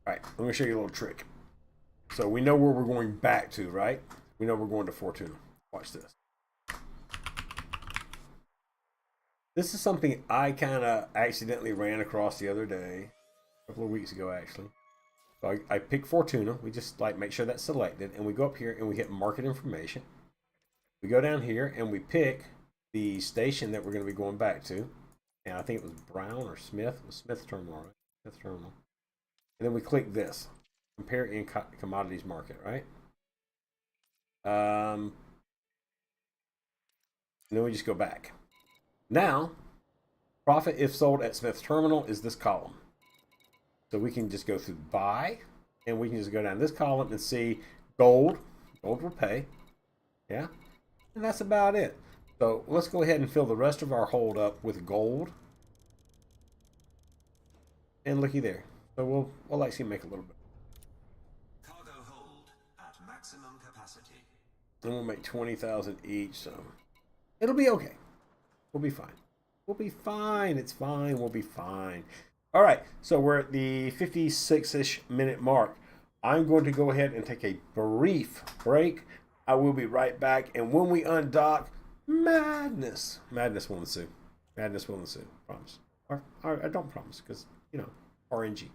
All right, let me show you a little trick. So we know where we're going back to, right? We know we're going to Fortuna. Watch this. This is something I kind of accidentally ran across the other day, a couple of weeks ago, actually. So I pick Fortuna. We just like make sure that's selected, and we go up here and we hit market information. We go down here and we pick the station that we're going to be going back to. And I think it was Brown or Smith. It was Smith Terminal, right? Smith Terminal. And then we click this, compare in commodities market, right? And then we just go back. Now, profit if sold at Smith Terminal is this column. So we can just go through buy, and we can just go down this column and see gold. Gold will pay. Yeah. And that's about it. So let's go ahead and fill the rest of our hold up with gold. And looky there. So we'll actually make a little bit. Cargo hold at maximum capacity. And we'll make 20,000 each, so it'll be okay. We'll be fine. We'll be fine. It's fine. We'll be fine. All right, so we're at the 56-ish minute mark. I'm going to go ahead and take a brief break. I will be right back, and when we undock, madness will ensue. Madness will ensue. Promise. Or I don't promise, because RNG.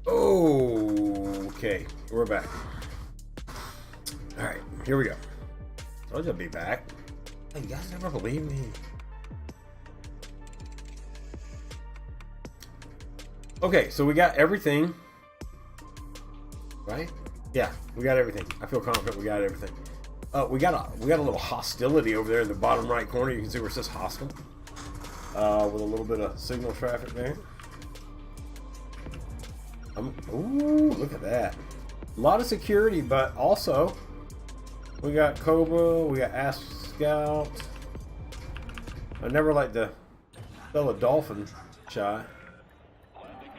Okay, we're back. All right, here we go. Told you I'd be back. Hey, you guys never believe me. Okay, so we got everything, right? Yeah, we got everything. I feel confident we got everything. We got a little hostility over there in the bottom right corner. You can see where it says hostile, with a little bit of signal traffic there. Ooh, look at that! A lot of security, but also we got Cobra, we got Asp Scout. I never like to sell a dolphin shot.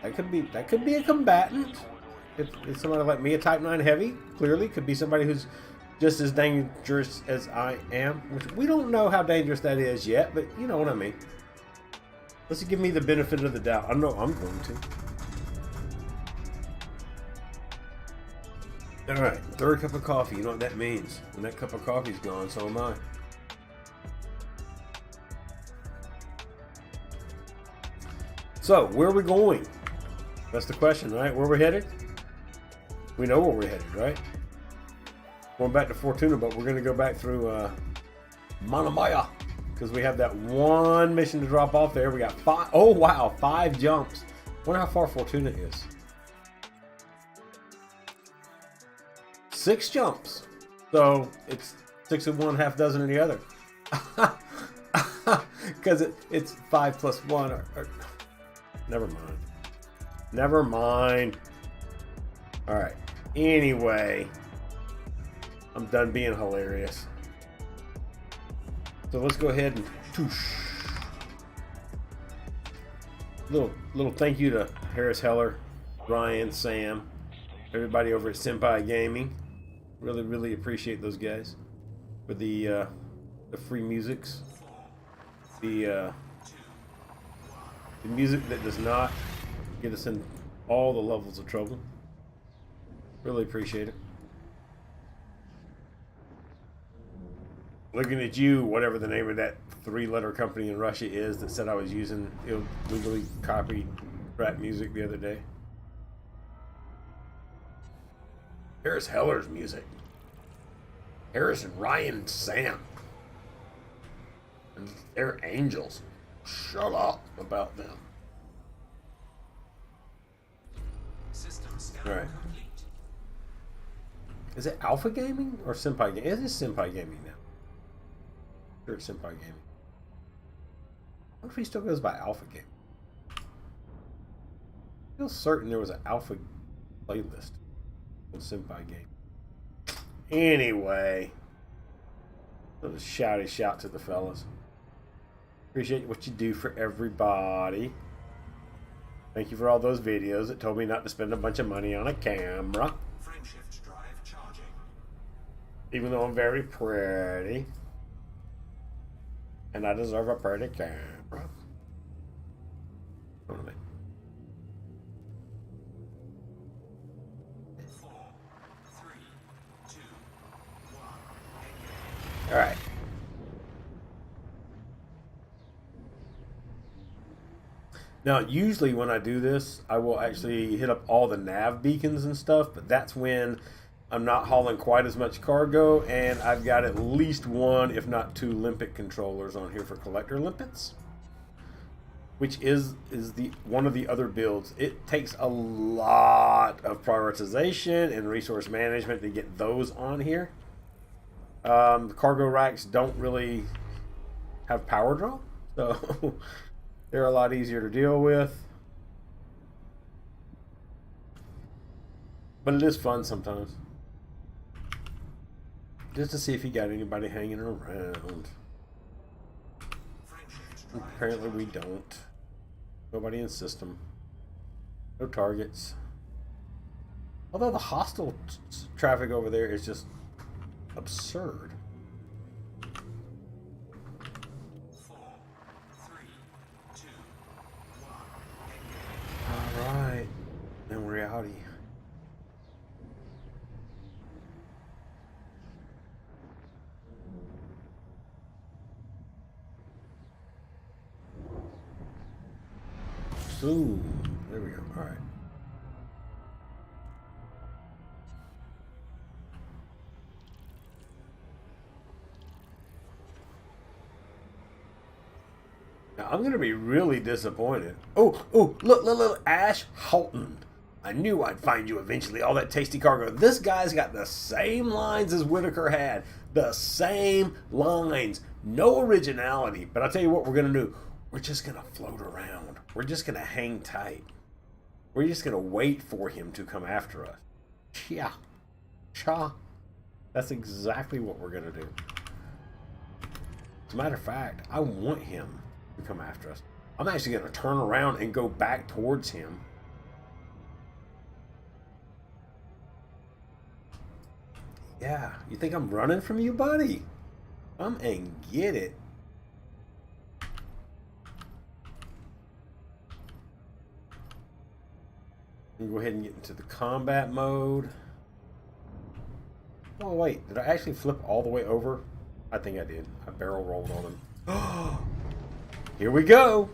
That could be a combatant. If it's somebody like me, a Type 9 Heavy, clearly could be somebody who's just as dangerous as I am. Which we don't know how dangerous that is yet, but you know what I mean. Let's give me the benefit of the doubt. I know I'm going to. Alright, third cup of coffee. You know what that means. When that cup of coffee's gone, so am I. So, where are we going? That's the question, right? Where we're headed? We know where we're headed, right? Going back to Fortuna, but we're going to go back through Manamaya, because we have that one mission to drop off there. We got 5. Oh, wow. 5 jumps. Wonder how far Fortuna is. 6 jumps. So it's 6 of one, half dozen of the other. Because it's 5 plus 1. Never mind. Never mind. Alright. Anyway. I'm done being hilarious. So let's go ahead and toosh. Little thank you to Harris Heller, Ryan, Sam, everybody over at Senpai Gaming. Really appreciate those guys for the free musics. The music that does not get us in all the levels of trouble. Really appreciate it. Looking at you, whatever the name of that 3-letter company in Russia is that said I was using illegally copied rap music the other day. Harris Heller's music. Harris and Ryan Sam. And they're angels. Shut up about them. All right. Is it Alpha Gaming or Senpai Gaming? It is Senpai Gaming now. Sure, it's Senpai Gaming. I wonder if he still goes by Alpha Gaming. I feel certain there was an Alpha playlist on Senpai Gaming. Anyway, little shouty shout to the fellas. Appreciate what you do for everybody. Thank you for all those videos that told me not to spend a bunch of money on a camera. Frameshift drive charging. Even though I'm very pretty. And I deserve a pretty camera. What am I? 4, 3, 2, 1. Alright. Now, usually when I do this, I will actually hit up all the nav beacons and stuff, but that's when I'm not hauling quite as much cargo, and I've got at least 1, if not 2, limpet controllers on here for collector limpets, which is the one of the other builds. It takes a lot of prioritization and resource management to get those on here. The cargo racks don't really have power draw, so they're a lot easier to deal with. But it is fun sometimes. Just to see if you got anybody hanging around. Apparently we don't. Nobody in system. No targets. Although the hostile traffic over there is just absurd. 4, 3, 2, 1. Alright. And we're outie. Soon. There we go. Alright. Now, I'm going to be really disappointed. Oh, look, Ash Houghton. I knew I'd find you eventually, all that tasty cargo. This guy's got the same lines as Whitaker had. The same lines. No originality. But I'll tell you what we're going to do. We're just going to float around. We're just going to hang tight. We're just going to wait for him to come after us. Yeah. Cha. That's exactly what we're going to do. As a matter of fact, I want him to come after us. I'm actually going to turn around and go back towards him. Yeah, you think I'm running from you, buddy? Come and get it. Go ahead and get into the combat mode. Oh wait, did I actually flip all the way over? I think I did. I barrel rolled on him. Here we go.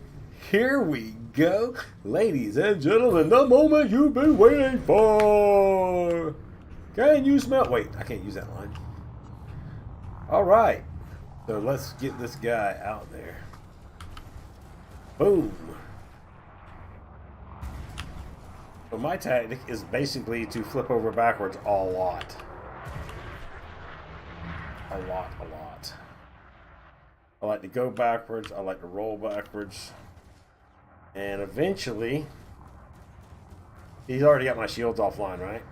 Here we go. Ladies and gentlemen, the moment you've been waiting for. Can you smell? Wait, I can't use that line. All right. So let's get this guy out there. Boom. So my tactic is basically to flip over backwards a lot. A lot. I like to go backwards. I like to roll backwards. And eventually, he's already got my shields offline, right?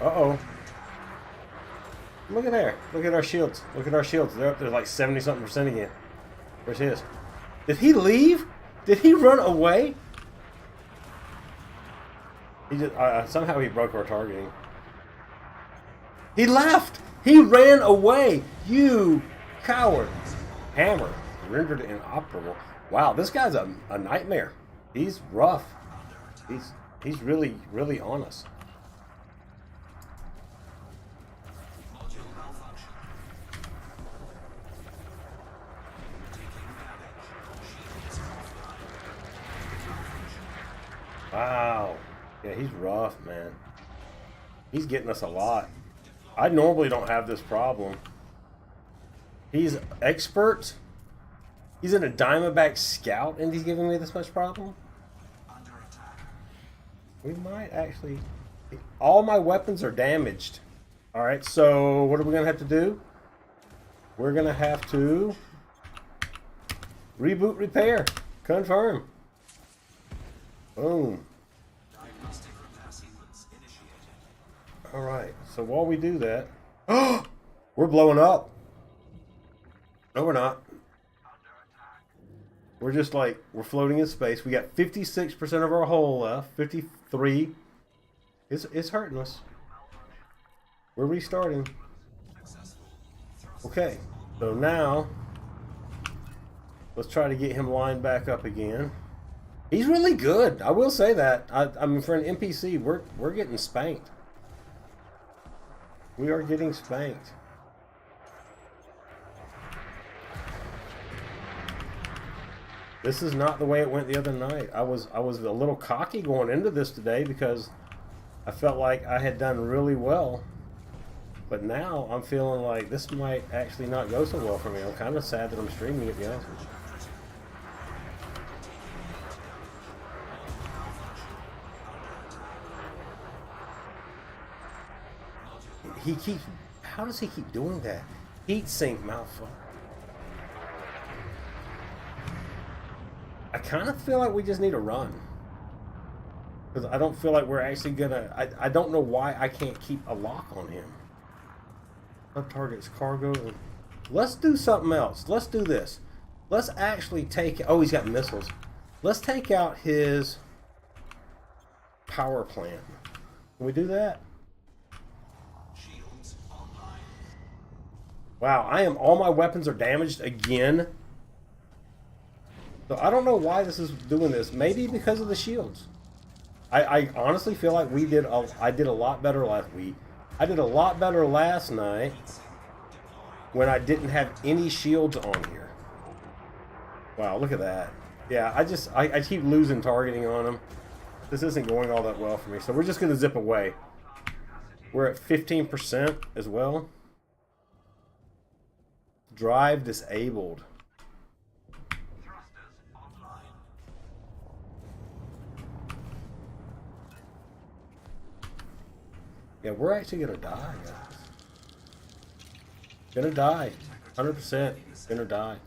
Uh-oh. Look at there. Look at our shields. Look at our shields. They're up there like 70-something% again. Where's his? Did he leave? Did he run away? He just somehow he broke our targeting. He left. He ran away. You coward. Hammer rendered inoperable. Wow, this guy's a nightmare. He's rough. He's really on us. Wow. Yeah, he's rough, man. He's getting us a lot. I normally don't have this problem. He's expert. He's in a Diamondback Scout and he's giving me this much problem? We might actually... All my weapons are damaged. Alright, so what are we going to have to do? We're going to have to... Reboot repair. Confirm. Boom. Alright, so while we do that... We're blowing up. No, we're not. We're just like, we're floating in space. We got 56% of our hull left. 53. It's hurting us. We're restarting. Okay, so now... Let's try to get him lined back up again. He's really good. I will say that. I mean, for an NPC, we're getting spanked. We are getting spanked. This is not the way it went the other night. I was a little cocky going into this today because I felt like I had done really well. But now I'm feeling like this might actually not go so well for me. I'm kind of sad that I'm streaming it, to be honest with you. He keeps... How does he keep doing that? Heat sink mouthful. I kind of feel like we just need to run. Because I don't feel like we're actually gonna... I don't know why I can't keep a lock on him. Target's cargo. Let's do something else. Let's do this. Let's actually take... Oh, he's got missiles. Let's take out his power plant. Can we do that? Wow, all my weapons are damaged again. So I don't know why this is doing this. Maybe because of the shields. I honestly feel like I did a lot better last week. I did a lot better last night when I didn't have any shields on here. Wow, look at that. Yeah, I keep losing targeting on them. This isn't going all that well for me, so we're just going to zip away. We're at 15% as well. Drive disabled. Yeah, we're actually going to die, guys. Gonna die. 100% gonna die.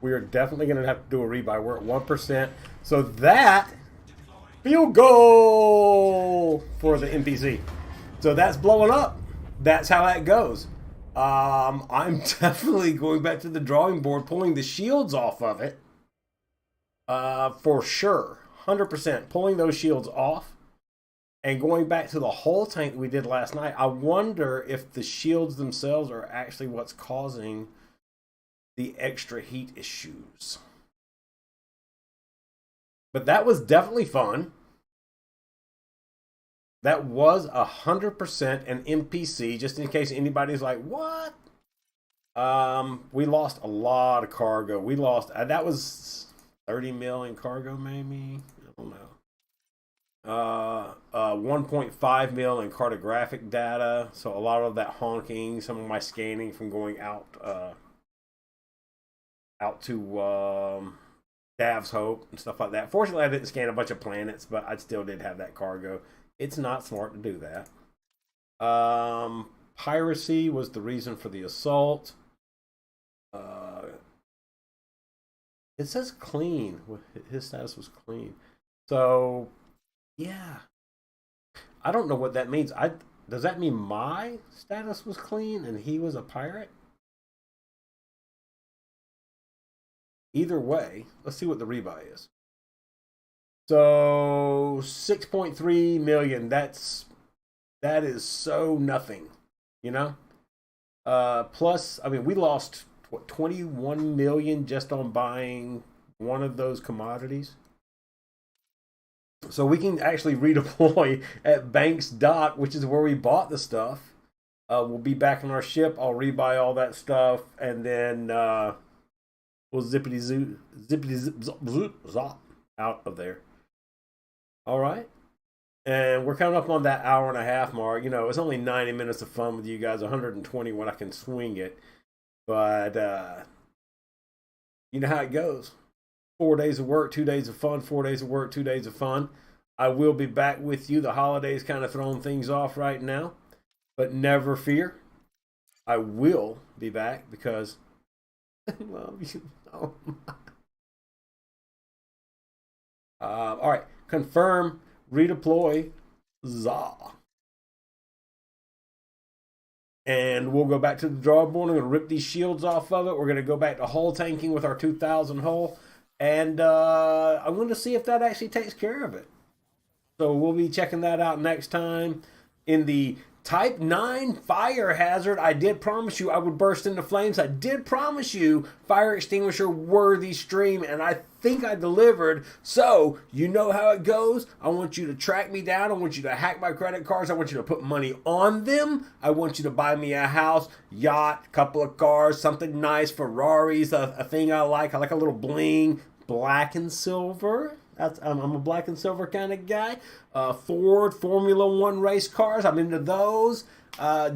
We are definitely going to have to do a rebuy. We're at 1%. So that field goal for the NPC. So that's blowing up. That's how that goes. I'm definitely going back to the drawing board, pulling the shields off of it. For sure. 100%. Pulling those shields off. And going back to the hull tank we did last night, I wonder if the shields themselves are actually what's causing the extra heat issues. But that was definitely fun. That was 100% an NPC, just in case anybody's like, what? We lost a lot of cargo. We lost, that was 30 mil in cargo, maybe? I don't know. 1.5 mil in cartographic data. So a lot of that honking, some of my scanning from going out to Dav's Hope and stuff like that. Fortunately, I didn't scan a bunch of planets, but I still did have that cargo. It's not smart to do that. Piracy was the reason for the assault. It says clean. His status was clean. So, yeah. I don't know what that means. Does that mean my status was clean and he was a pirate? Either way, let's see what the rebuy is. So 6.3 million. That is so nothing, you know. Plus, I mean, we lost what 21 million just on buying one of those commodities. So we can actually redeploy at Banks Dock, which is where we bought the stuff. We'll be back on our ship. I'll rebuy all that stuff, and then we'll zippity zop out of there. All right. And we're coming up on that hour and a half mark. You know, it's only 90 minutes of fun with you guys, 120 when I can swing it. But you know how it goes. 4 days of work, 2 days of fun, 4 days of work, 2 days of fun. I will be back with you. The holidays kind of throwing things off right now. But never fear. I will be back because I love you so much. All right. Confirm. Redeploy. Za. And we'll go back to the drawing board. I'm going to rip these shields off of it. We're going to go back to hull tanking with our 2,000 hull. And I'm going to see if that actually takes care of it. So we'll be checking that out next time. In the Type 9 fire hazard, I did promise you I would burst into flames. I did promise you fire extinguisher worthy stream, and I think I delivered. So you know how it goes. I want you to track me down. I want you to hack my credit cards. I want you to put money on them. I want you to buy me a house, yacht, couple of cars, something nice, Ferraris, a thing I like. I like a little bling, black and silver. I'm a black and silver kind of guy. Ford Formula One race cars. I'm into those.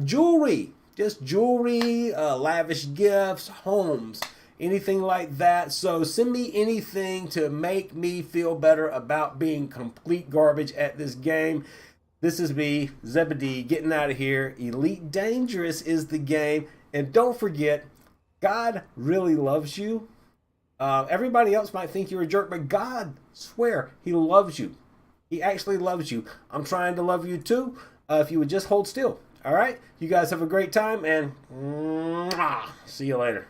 Jewelry. Just jewelry, lavish gifts, homes, anything like that. So send me anything to make me feel better about being complete garbage at this game. This is me, Zebedee, getting out of here. Elite Dangerous is the game. And don't forget, God really loves you. Everybody else might think you're a jerk, but God, swear, He loves you. He actually loves you. I'm trying to love you too. If you would just hold still. All right? You guys have a great time, and see you later.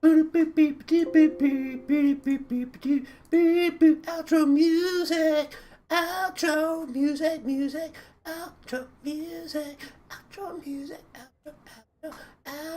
Outro music. Outro music. Outro music. outro music, outro, outro, outro.